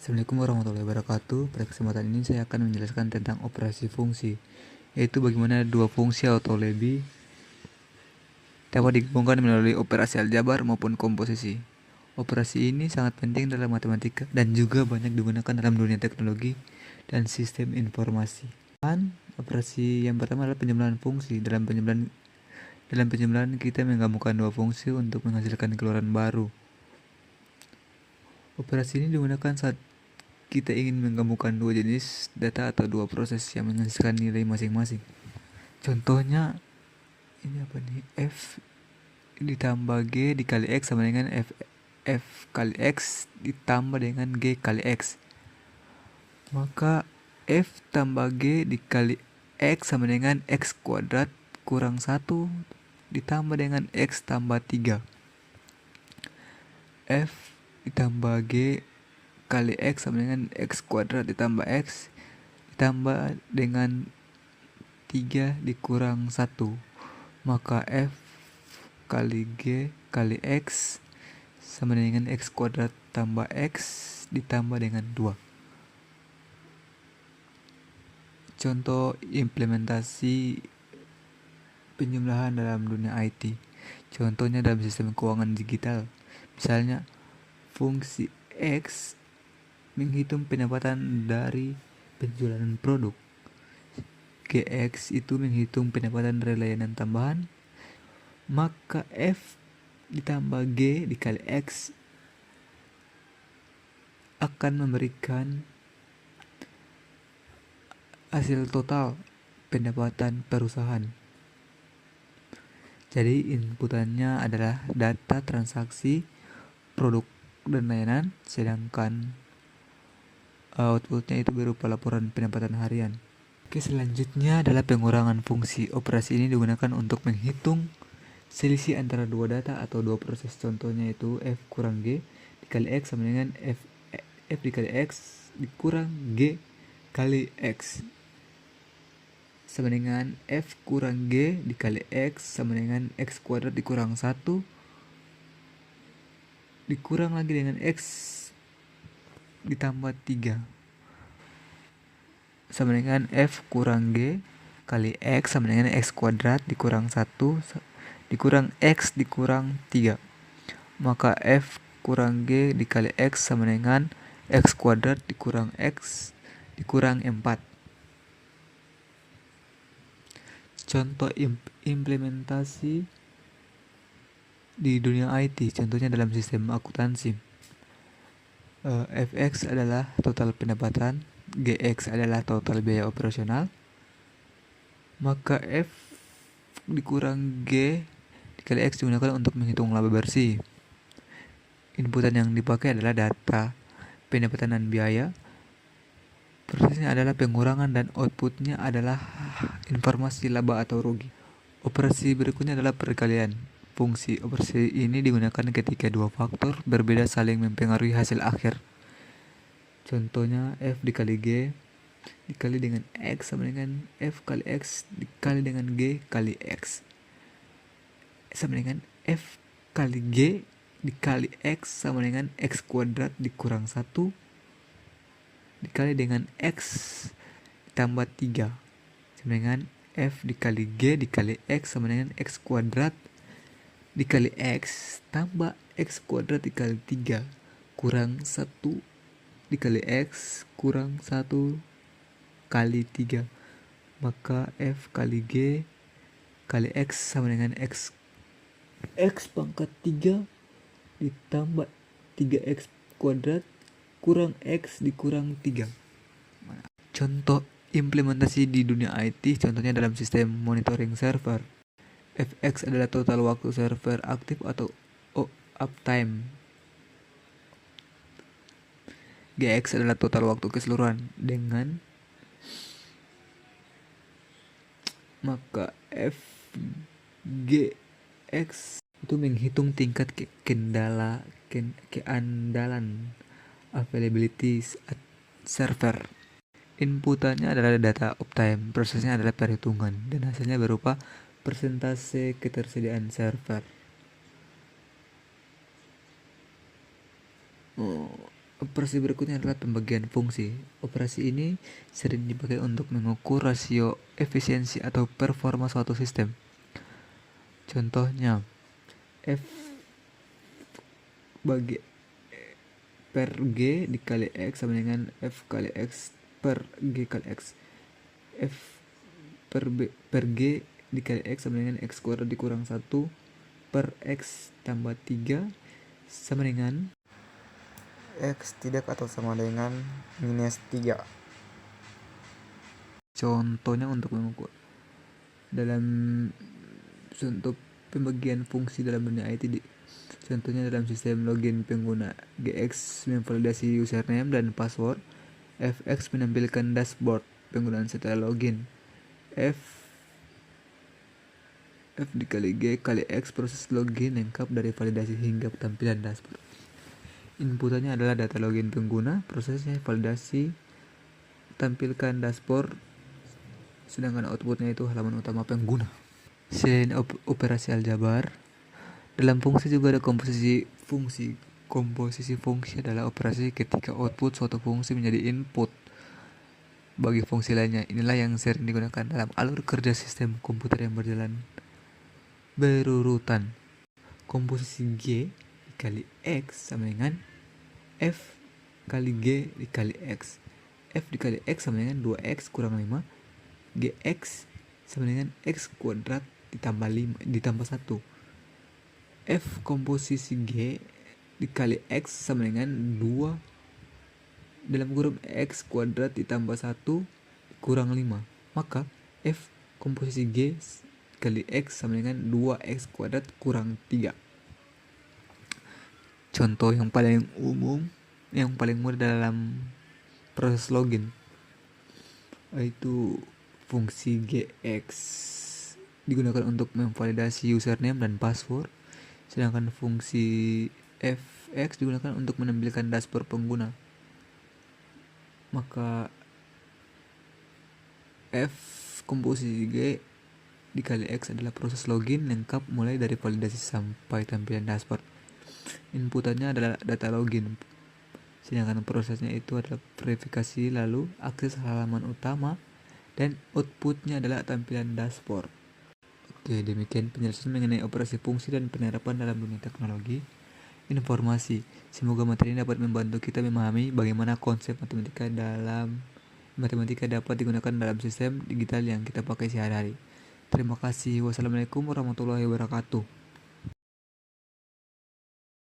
Assalamualaikum warahmatullahi wabarakatuh. Pada kesempatan ini saya akan menjelaskan tentang operasi fungsi, yaitu bagaimana dua fungsi atau lebih dapat digabungkan melalui operasi aljabar maupun komposisi. Operasi ini sangat penting dalam matematika dan juga banyak digunakan dalam dunia teknologi dan sistem informasi. Operasi yang pertama adalah penjumlahan fungsi. Dalam penjumlahan kita menggabungkan dua fungsi untuk menghasilkan keluaran baru. Operasi ini digunakan saat kita ingin menggabungkan dua jenis data atau dua proses yang menghasilkan nilai masing-masing. Contohnya ini apa nih? F ditambah G dikali X sama dengan F kali X ditambah dengan G kali X. Maka F tambah G dikali X sama dengan X kuadrat kurang 1 ditambah dengan X tambah 3. F ditambah G kali X sama dengan X kuadrat ditambah X ditambah dengan 3 dikurang 1. Maka F kali G kali X sama dengan X kuadrat tambah X ditambah dengan 2. Contoh implementasi penjumlahan dalam dunia IT. Contohnya dalam sistem keuangan digital. Misalnya fungsi X menghitung pendapatan dari penjualan produk. GX itu menghitung pendapatan dari layanan tambahan. Maka F ditambah G dikali X akan memberikan hasil total pendapatan perusahaan. Jadi inputannya adalah data transaksi produk dan layanan, sedangkan outputnya itu berupa laporan pendapatan harian. Oke, selanjutnya adalah pengurangan fungsi. Operasi ini digunakan untuk menghitung selisih antara dua data atau dua proses. Contohnya itu F kurang G dikali X sama dengan F dikali X dikurang G kali X sama dengan F kurang G dikali X sama dengan X kuadrat dikurang 1 dikurang lagi dengan X ditambah 3 sama dengan F kurang G kali X sama dengan X kuadrat dikurang 1 dikurang X dikurang 3. Maka F kurang G dikali X sama dengan X kuadrat dikurang X dikurang 4. Contoh implementasi di dunia IT, contohnya dalam sistem akuntansi. Fx adalah total pendapatan, Gx adalah total biaya operasional. Maka F dikurang G dikali X digunakan untuk menghitung laba bersih. Inputan yang dipakai adalah data pendapatan dan biaya. Prosesnya adalah pengurangan dan outputnya adalah informasi laba atau rugi. Operasi berikutnya adalah perkalian fungsi. Operasi ini digunakan ketika dua faktor berbeda saling mempengaruhi hasil akhir. Contohnya F dikali G dikali dengan X sama dengan F kali X dikali dengan G kali X sama dengan F kali G dikali X sama dengan X kuadrat dikurang 1 dikali dengan X tambah 3 sama dengan F dikali G dikali X sama dengan X kuadrat dikali X tambah X kuadrat dikali 3 kurang 1 dikali X kurang 1 kali 3. Maka F kali G kali X sama dengan X pangkat 3 ditambah 3X kuadrat kurang X dikurang 3. Contoh implementasi di dunia IT, contohnya dalam sistem monitoring server. Fx adalah total waktu server aktif atau uptime. Gx adalah total waktu keseluruhan dengan maka Fgx itu menghitung tingkat keandalan availability server. Inputannya adalah data uptime, prosesnya adalah perhitungan, dan hasilnya berupa persentase ketersediaan server. Operasi berikutnya adalah pembagian fungsi. Operasi ini sering dipakai untuk mengukur rasio efisiensi atau performa suatu sistem. Contohnya, F bagi per G dikali X sama dengan F kali X per G kali X. F per G dikali X sama dengan X kuadrat dikurang 1 per X tambah 3 sama dengan X tidak atau sama dengan minus 3. Contohnya untuk mengukur dalam contoh pembagian fungsi dalam dunia IT contohnya dalam sistem login pengguna, GX memvalidasi username dan password, FX menampilkan dashboard penggunaan setelah login, F dikali G kali X proses login lengkap dari validasi hingga tampilan dashboard. Inputannya adalah data login pengguna, prosesnya validasi, tampilkan dashboard, sedangkan outputnya itu halaman utama pengguna. Selain operasi aljabar, dalam fungsi juga ada komposisi fungsi. Komposisi fungsi adalah operasi ketika output suatu fungsi menjadi input bagi fungsi lainnya. Inilah yang sering digunakan dalam alur kerja sistem komputer yang berjalan berurutan. Komposisi G dikali X sama dengan F kali G dikali X. F dikali X sama dengan 2X kurang 5. GX sama dengan X kuadrat ditambah 1. F komposisi G dikali X sama dengan 2 dalam kurung X kuadrat ditambah 1 kurang 5. Maka F komposisi G kali X sama dengan 2X kuadrat kurang 3. Contoh yang paling umum, yang paling mudah dalam proses login, yaitu fungsi GX digunakan untuk memvalidasi username dan password, sedangkan fungsi FX digunakan untuk menampilkan dashboard pengguna. Maka F komposisi G dikali X adalah proses login lengkap mulai dari validasi sampai tampilan dashboard. Inputannya adalah data login, sedangkan prosesnya itu adalah verifikasi, lalu akses halaman utama, dan outputnya adalah tampilan dashboard. Oke, demikian penjelasan mengenai operasi fungsi dan penerapan dalam dunia teknologi informasi. Semoga materi ini dapat membantu kita memahami bagaimana konsep matematika dapat digunakan dalam sistem digital yang kita pakai sehari-hari. Terima kasih. Wassalamualaikum warahmatullahi wabarakatuh.